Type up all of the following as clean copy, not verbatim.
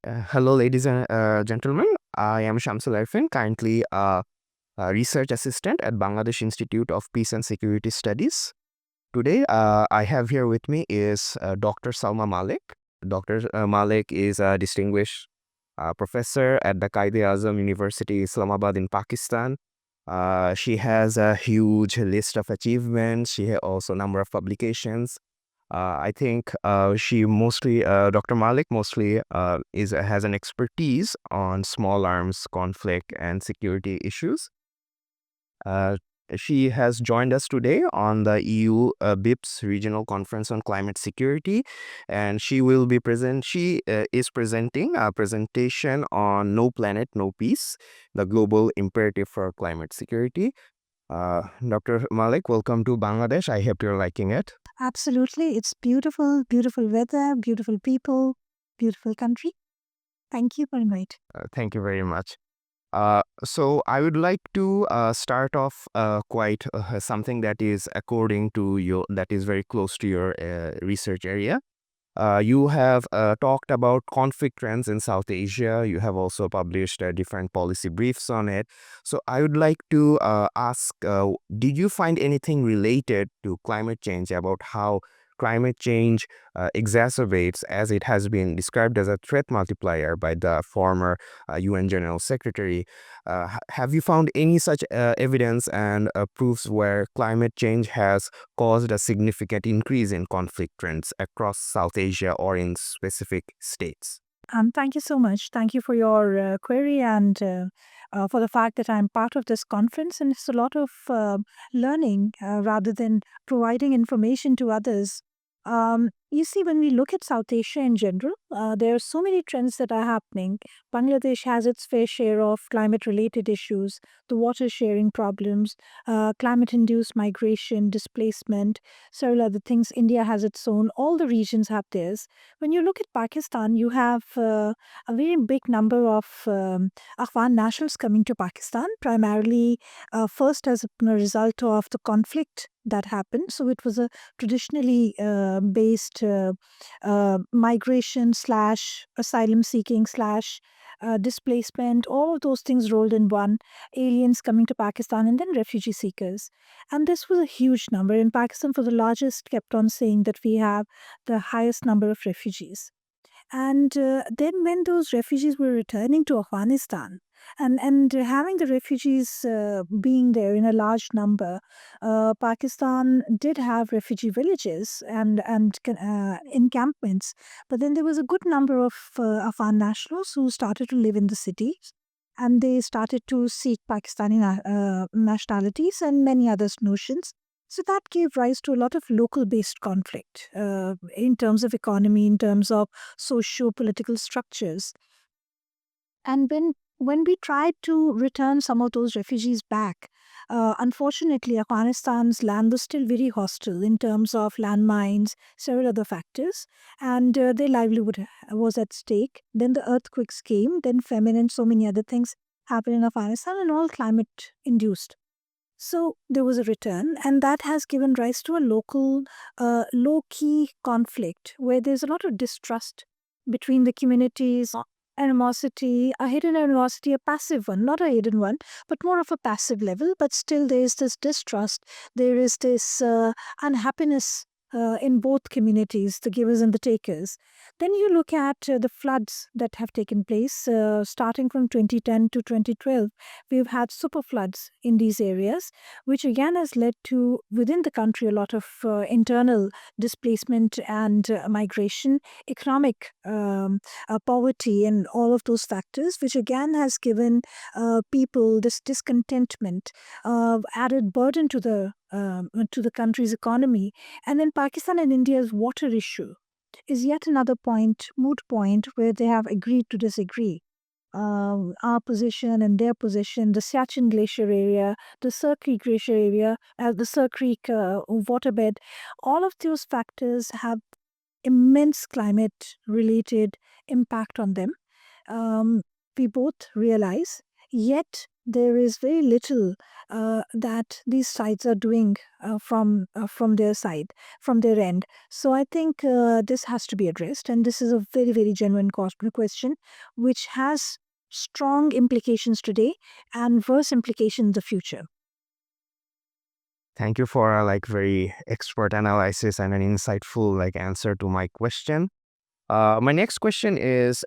Hello, ladies and gentlemen. I am Shamsul Arfin, currently a research assistant at Bangladesh Institute of Peace and Security Studies. Today, I have here with me is Dr. Salma Malik. Dr. Malik is a distinguished professor at the Quaid-e-Azam University, Islamabad in Pakistan. She has a huge list of achievements. She has also a number of publications. I think Dr. Malik mostly has an expertise on small arms conflict and security issues. Uh, she has joined us today on the EU BIPSS Regional Conference on Climate Security, and she is presenting a presentation on No Planet, No Peace, the global imperative for climate security. Dr. Malik, welcome to Bangladesh. I hope you're liking it. Absolutely. It's beautiful, beautiful weather, beautiful people, beautiful country. Thank you very much. Thank you very much. So I would like to start off quite something that is according to that is very close to your research area. You have talked about conflict trends in South Asia. You have also published different policy briefs on it. So I would like to ask, did you find anything related to climate change about how climate change exacerbates, as it has been described as a threat multiplier by the former UN General Secretary? Have you found any such evidence and proofs where climate change has caused a significant increase in conflict trends across South Asia or in specific states? Thank you so much. Thank you for your query and for the fact that I'm part of this conference. And it's a lot of learning rather than providing information to others. You see, when we look at South Asia in general, there are so many trends that are happening. Bangladesh has its fair share of climate related issues, the water sharing problems, climate induced migration, displacement, several other things. India has its own, all the regions have theirs. When you look at Pakistan, you have a very big number of Afghan nationals coming to Pakistan, primarily first as a result of the conflict that happened. So it was a traditionally based migration slash asylum seeking slash displacement, all of those things rolled in one, aliens coming to Pakistan and then refugee seekers. And this was a huge number. In Pakistan, for the largest, kept on saying that we have the highest number of refugees. And then when those refugees were returning to Afghanistan, and having the refugees being there in a large number, Pakistan did have refugee villages and encampments. But then there was a good number of Afghan nationals who started to live in the cities. And they started to seek Pakistani nationalities and many other notions. So that gave rise to a lot of local based conflict in terms of economy, in terms of socio political structures. And when we tried to return some of those refugees back, unfortunately, Afghanistan's land was still very hostile in terms of landmines, several other factors, and their livelihood was at stake. Then the earthquakes came, then famine, and so many other things happened in Afghanistan, and all climate induced. So there was a return, and that has given rise to a local, low key conflict where there's a lot of distrust between the communities, animosity, a hidden animosity, a passive one, not a hidden one, but more of a passive level. But still, there is this distrust, there is this unhappiness. In both communities, the givers and the takers. Then you look at the floods that have taken place starting from 2010 to 2012. We've had super floods in these areas, which again has led to within the country a lot of internal displacement and migration, economic poverty, and all of those factors, which again has given people this discontentment, added burden to the country's economy. And then Pakistan and India's water issue is yet another moot point, where they have agreed to disagree. Our position and their position, the Siachen Glacier area, the Sir Creek Glacier area, the Sir Creek waterbed, all of those factors have immense climate related impact on them. Um, we both realize, yet there is very little that these sites are doing from their side, from their end. So I think this has to be addressed, and this is a very very genuine question, which has strong implications today and worse implications in the future. Thank you for a very expert analysis and an insightful answer to my question. My next question is,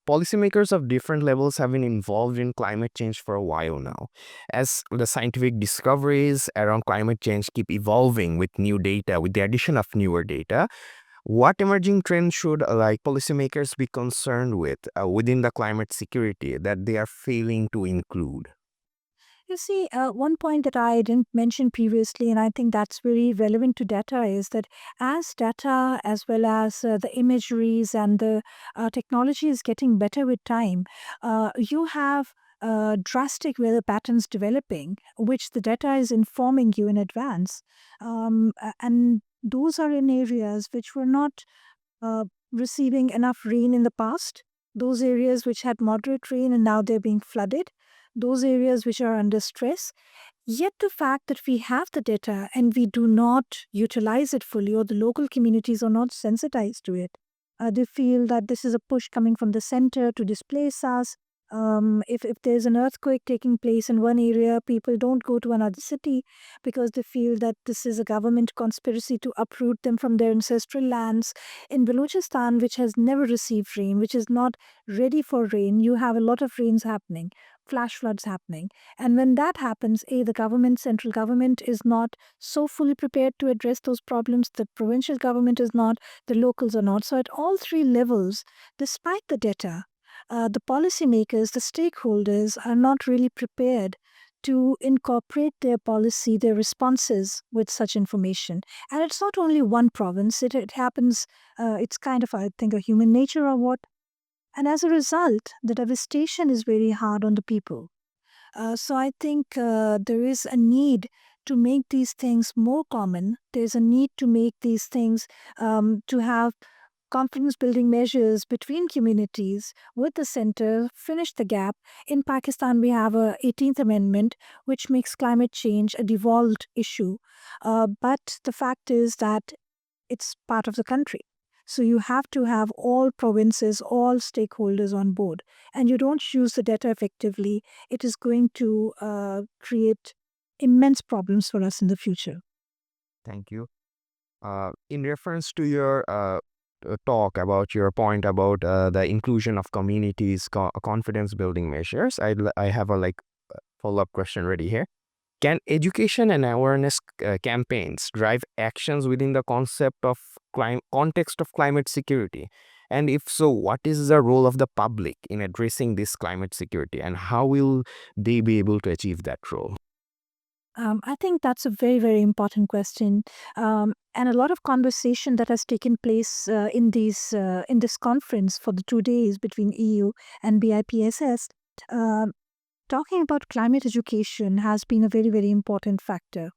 policymakers of different levels have been involved in climate change for a while now. As the scientific discoveries around climate change keep evolving with new data, with the addition of newer data, what emerging trends should policymakers be concerned with within the climate security that they are failing to include? You see, one point that I didn't mention previously, and I think that's very relevant to data, is that as data as well as the imageries and the technology is getting better with time, you have drastic weather patterns developing, which the data is informing you in advance. And those are in areas which were not receiving enough rain in the past, those areas which had moderate rain and now they're being flooded, those areas which are under stress. Yet the fact that we have the data and we do not utilize it fully, or the local communities are not sensitized to it, they feel that this is a push coming from the center to displace us. If there's an earthquake taking place in one area, people don't go to another city because they feel that this is a government conspiracy to uproot them from their ancestral lands. In Balochistan, which has never received rain, which is not ready for rain, you have a lot of rains happening, flash floods happening. And when that happens, the government, central government is not so fully prepared to address those problems, the provincial government is not, the locals are not. So at all three levels, despite the data, the policymakers, the stakeholders are not really prepared to incorporate their policy, their responses with such information. And it's not only one province, it happens, it's kind of, I think, a human nature or what. And as a result, the devastation is very hard on the people. So I think there is a need to make these things more common. There's a need to make these things to have confidence building measures between communities with the center, finish the gap. In Pakistan, we have a 18th Amendment, which makes climate change a devolved issue. But the fact is that it's part of the country. So you have to have all provinces, all stakeholders on board. And you don't use the data effectively, it is going to create immense problems for us in the future. Thank you. In reference to your talk about your point about the inclusion of communities, confidence building measures, I have a follow up question ready here. Can education and awareness campaigns drive actions within the context of climate security? And if so, what is the role of the public in addressing this climate security, and how will they be able to achieve that role? I think that's a very, very important question, and a lot of conversation that has taken place in this conference for the 2 days between EU and BIPSS. Uh, Talking about climate education has been a very, very important factor.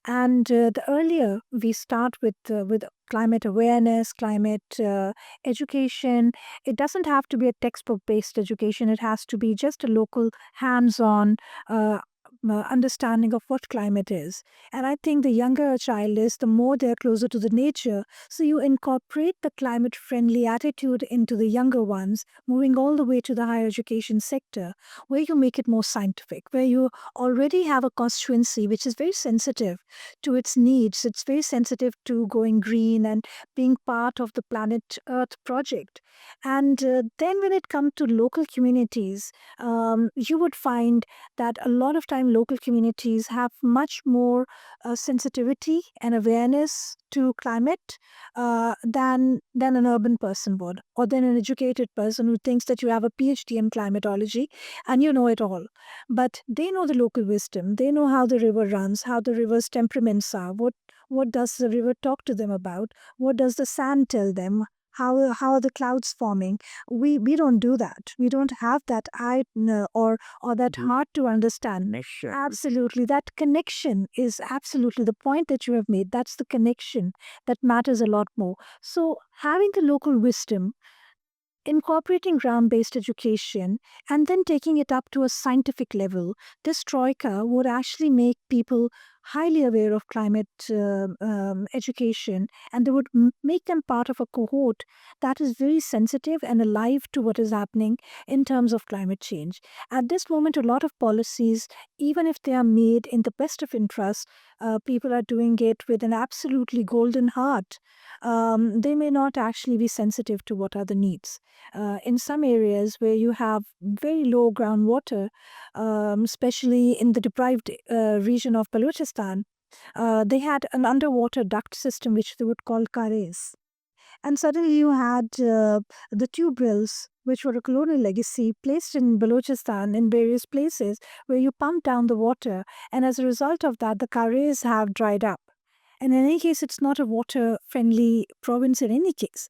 And the earlier we start with climate awareness, climate education, it doesn't have to be a textbook based education. It has to be just a local, hands-on understanding of what climate is. And I think the younger a child is, the more they're closer to the nature. So you incorporate the climate friendly attitude into the younger ones, moving all the way to the higher education sector, where you make it more scientific, where you already have a constituency which is very sensitive to its needs. It's very sensitive to going green and being part of the Planet Earth project. And then when it comes to local communities, you would find that a lot of time local communities have much more sensitivity and awareness to climate than an urban person would, or than an educated person who thinks that you have a PhD in climatology and you know it all. But they know the local wisdom. They know how the river runs, how the river's temperaments are, what does the river talk to them about, what does the sand tell them, how are the clouds forming. We don't do that. We don't have that eye or that heart to understand. Absolutely, that connection is absolutely the point that you have made. That's the connection that matters a lot more. So having the local wisdom Incorporating ground-based education and then taking it up to a scientific level, this troika would actually make people highly aware of climate education, and they would make them part of a cohort that is very sensitive and alive to what is happening in terms of climate change. At this moment, a lot of policies, even if they are made in the best of interest, people are doing it with an absolutely golden heart. They may not actually be sensitive to what are the needs. In some areas where you have very low groundwater, especially in the deprived region of Balochistan, they had an underwater duct system which they would call kares. And suddenly you had the tubrels, which were a colonial legacy, placed in Balochistan in various places where you pump down the water. And as a result of that, the kares have dried up. And in any case, it's not a water friendly province in any case.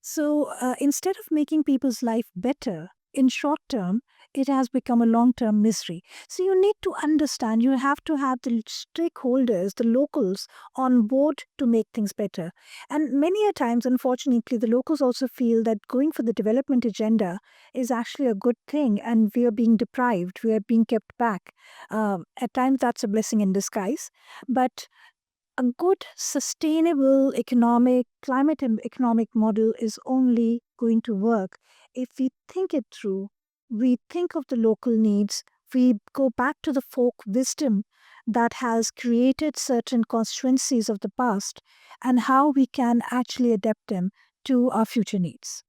So instead of making people's life better in short term, it has become a long term misery. So you need to understand, you have to have the stakeholders, the locals on board to make things better. And many a times, unfortunately, the locals also feel that going for the development agenda is actually a good thing and we are being deprived, we are being kept back. At times, that's a blessing in disguise. But a good, sustainable climate and economic model is only going to work if we think it through. We think of the local needs. We go back to the folk wisdom that has created certain constituencies of the past and how we can actually adapt them to our future needs.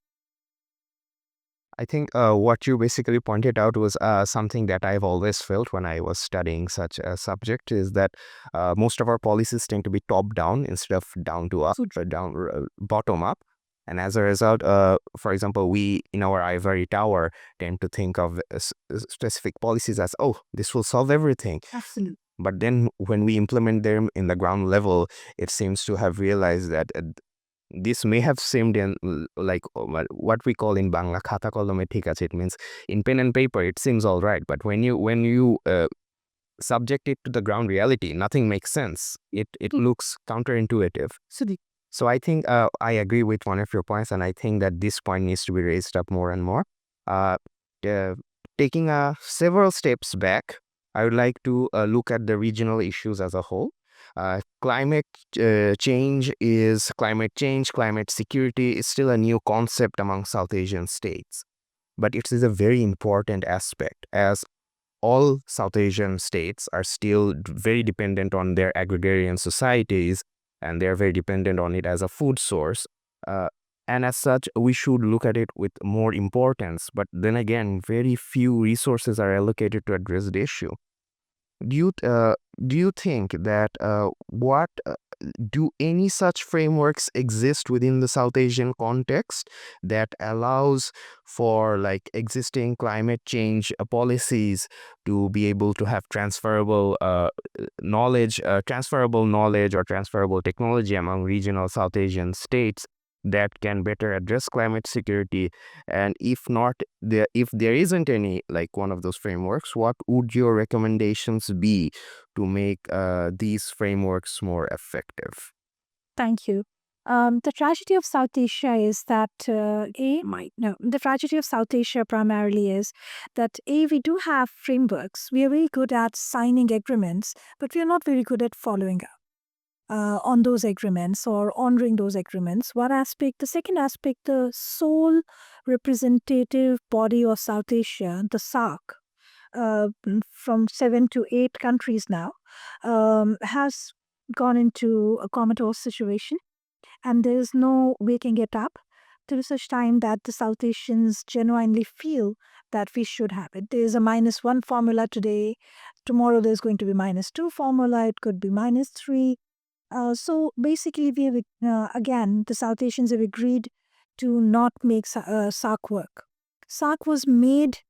I think what you basically pointed out was something that I've always felt when I was studying such a subject is that most of our policies tend to be top down instead of down to up, or bottom up. And as a result, for example, we in our ivory tower tend to think of specific policies as, oh, this will solve everything. Absolutely. But then when we implement them in the ground level, it seems to have realized that this may have seemed like what we call in Bangla khata kolome thik ache. It means in pen and paper it seems all right, but when you subject it to the ground reality, nothing makes sense. It looks counterintuitive. So I think I agree with one of your points, and I think that this point needs to be raised up more and more. Uh, uh, Taking several steps back, I would like to look at the regional issues as a whole. Climate change, climate security is still a new concept among South Asian states, but it is a very important aspect as all South Asian states are still very dependent on their agrarian societies, and they're very dependent on it as a food source. Uh, and as such, we should look at it with more importance. But then again, very few resources are allocated to address the issue. Do you think that what do any such frameworks exist within the South Asian context that allows for like existing climate change policies to be able to have transferable knowledge or transferable technology among regional South Asian states that can better address climate security? And if there isn't any like one of those frameworks, what would your recommendations be to make these frameworks more effective? Thank you. The tragedy of South Asia is that the tragedy of South Asia primarily is that we do have frameworks. We are very good at signing agreements, but we are not very good at following up on those agreements or honoring those agreements. One aspect. The second aspect, the sole representative body of South Asia, the SARC, from 7 to 8 countries now, has gone into a comatose situation, and there is no waking it up till such time that the South Asians genuinely feel that we should have it. There is a -1 formula today. Tomorrow there's going to be -2 formula. It could be -3. So basically, we have, again, the South Asians have agreed to not make SARC work. SARC was made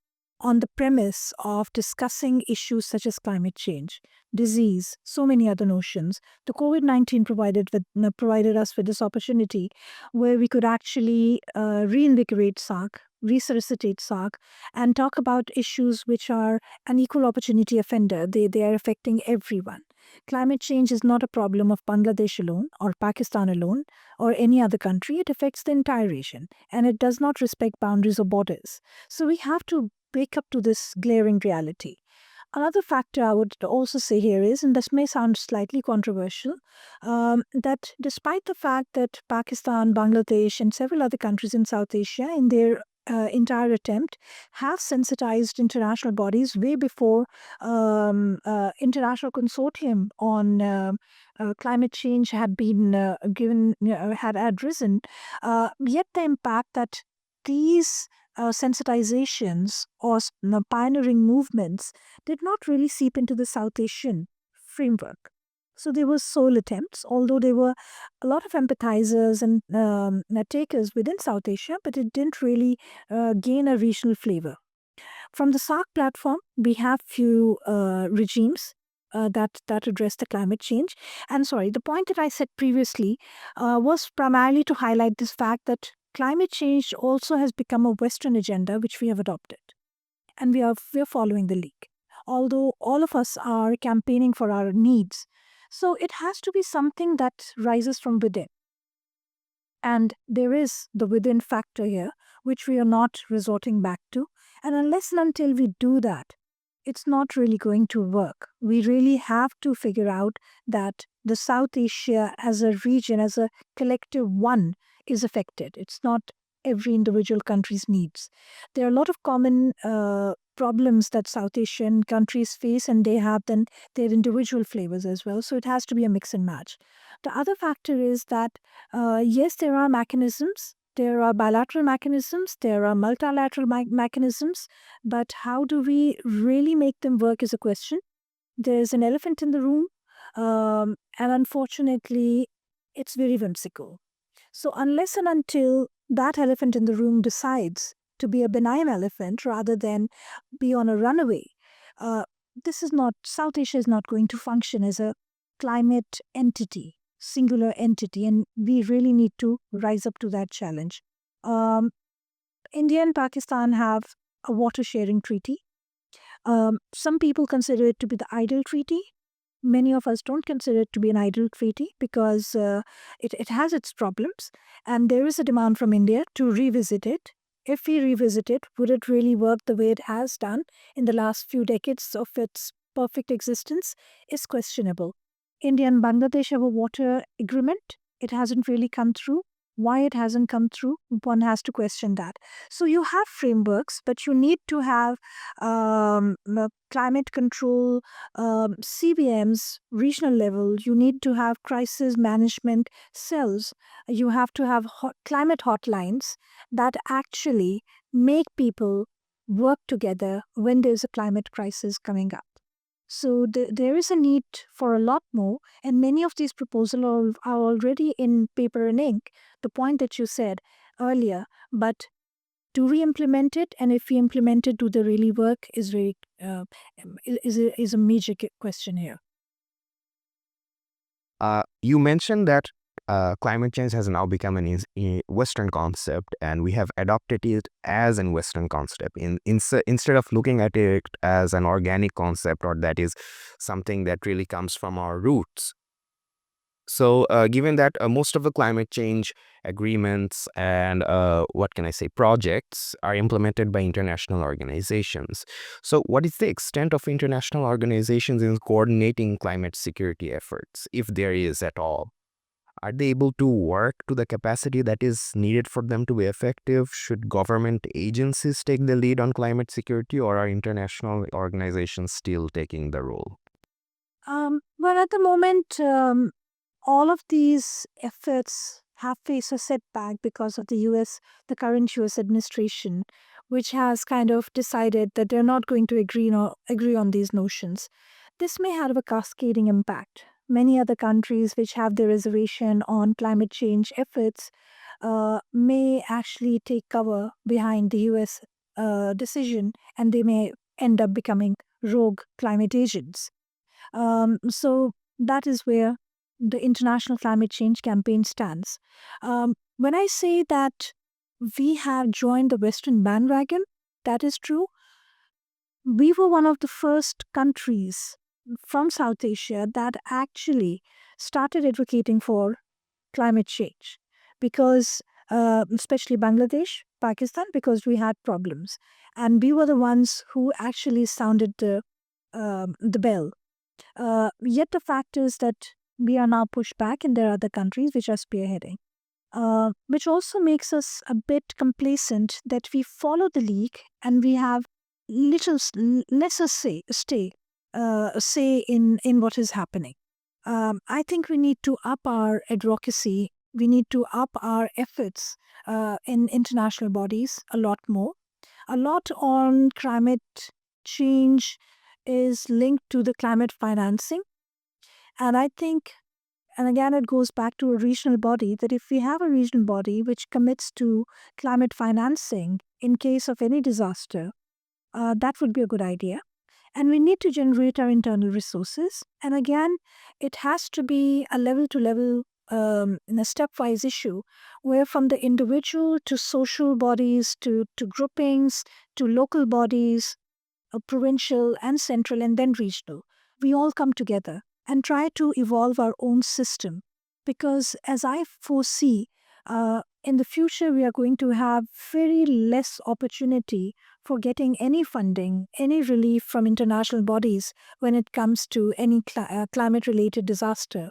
on the premise of discussing issues such as climate change, disease, so many other notions. The COVID-19 provided us with this opportunity where we could actually reinvigorate SARC, resuscitate SARC, and talk about issues which are an equal opportunity offender. They are affecting everyone. Climate change is not a problem of Bangladesh alone or Pakistan alone or any other country. It affects the entire region and it does not respect boundaries or borders. So we have to wake up to this glaring reality. Another factor I would also say here is, and this may sound slightly controversial, that despite the fact that Pakistan, Bangladesh, and several other countries in South Asia, in their entire attempt, have sensitized international bodies way before international consortium on climate change had been had risen, yet the impact that these sensitizations or pioneering movements did not really seep into the South Asian framework. So there were sole attempts, although there were a lot of empathizers and takers within South Asia, but it didn't really gain a regional flavor. From the SARC platform, we have few regimes that address the climate change. And sorry, the point that I said previously was primarily to highlight this fact that climate change also has become a Western agenda which we have adopted, and we are following the lead. Although all of us are campaigning for our needs, so it has to be something that rises from within. And there is the within factor here, which we are not resorting back to. And unless and until we do that, it's not really going to work. We really have to figure out that the South Asia as a region, as a collective one, is affected. It's not every individual country's needs. There are a lot of common problems that South Asian countries face, and they have then their individual flavors as well. So it has to be a mix and match. The other factor is that, yes, there are mechanisms. There are bilateral mechanisms, there are multilateral mechanisms, but how do we really make them work is a question. There's an elephant in the room, and unfortunately, it's very whimsical. So, unless and until that elephant in the room decides to be a benign elephant rather than be on a runaway, South Asia is not going to function as a climate entity, singular entity, and we really need to rise up to that challenge. Um, India and Pakistan have a water sharing treaty. Some people consider it to be the ideal treaty. Many of us don't consider it to be an ideal treaty because it has its problems, and there is a demand from India to revisit it. If we revisit it, would it really work the way it has done in the last few decades of its perfect existence is questionable. India and Bangladesh have a water agreement. It hasn't really come through. Why it hasn't come through, one has to question that. So you have frameworks, but you need to have climate control, CBMs, regional level. You need to have crisis management cells. You have to have climate hotlines that actually make people work together when there's a climate crisis coming up. So there is a need for a lot more, and many of these proposals are already in paper and ink, the point that you said earlier. But do we implement it? And if we implement it, do they really work? Is a major question here. You mentioned that climate change has now become a Western concept, and we have adopted it as an Western concept. Instead of looking at it as an organic concept or that is something that really comes from our roots. So, given that most of the climate change agreements and what can I say, projects are implemented by international organizations. So, what is the extent of international organizations in coordinating climate security efforts, if there is at all? Are they able to work to the capacity that is needed for them to be effective? Should government agencies take the lead on climate security, or are international organizations still taking the role? Well, at the moment, all of these efforts have faced a setback because of the current US administration, which has kind of decided that they're not going to agree on these notions. This may have a cascading impact. Many other countries which have their reservation on climate change efforts may actually take cover behind the US decision, and they may end up becoming rogue climate agents. So that is where the International Climate Change Campaign stands. When I say that we have joined the Western bandwagon, that is true. We were one of the first countries from South Asia that actually started advocating for climate change because, especially Bangladesh, Pakistan, because we had problems. And we were the ones who actually sounded the bell. Yet the fact is that we are now pushed back, and there are other countries which are spearheading. Which also makes us a bit complacent that we follow the leak and we have lesser say in what is happening. I think we need to up our advocacy. We need to up our efforts in international bodies a lot more. A lot on climate change is linked to the climate financing. And I think, and again, it goes back to a regional body that if we have a regional body which commits to climate financing in case of any disaster, that would be a good idea. And we need to generate our internal resources. And again, it has to be a level to level, in a stepwise issue, where from the individual to social bodies to groupings to local bodies, provincial and central and then regional, we all come together and try to evolve our own system. Because as I foresee, in the future, we are going to have very less opportunity for getting any funding, any relief from international bodies when it comes to any climate related disaster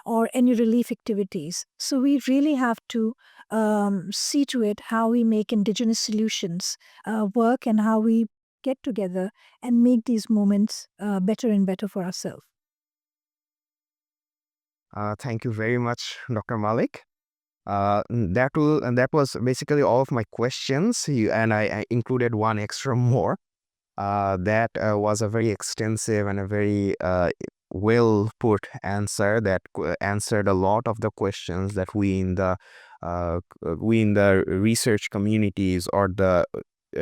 or any relief activities. So we really have to see to it how we make indigenous solutions work and how we get together and make these moments better and better for ourselves. Thank you very much, Dr. Malik. That was basically all of my questions, and I included one extra more. That was a very extensive and a very well put answer that answered a lot of the questions that we in the research communities or the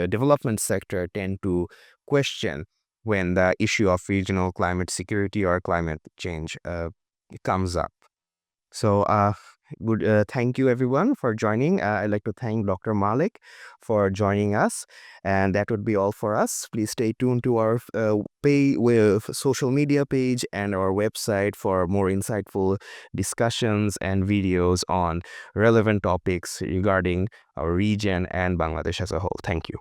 development sector tend to question when the issue of regional climate security or climate change comes up. So, thank you everyone for joining. I'd like to thank Dr. Malik for joining us, and that would be all for us. Please stay tuned to our social media page and our website for more insightful discussions and videos on relevant topics regarding our region and Bangladesh as a whole. Thank you.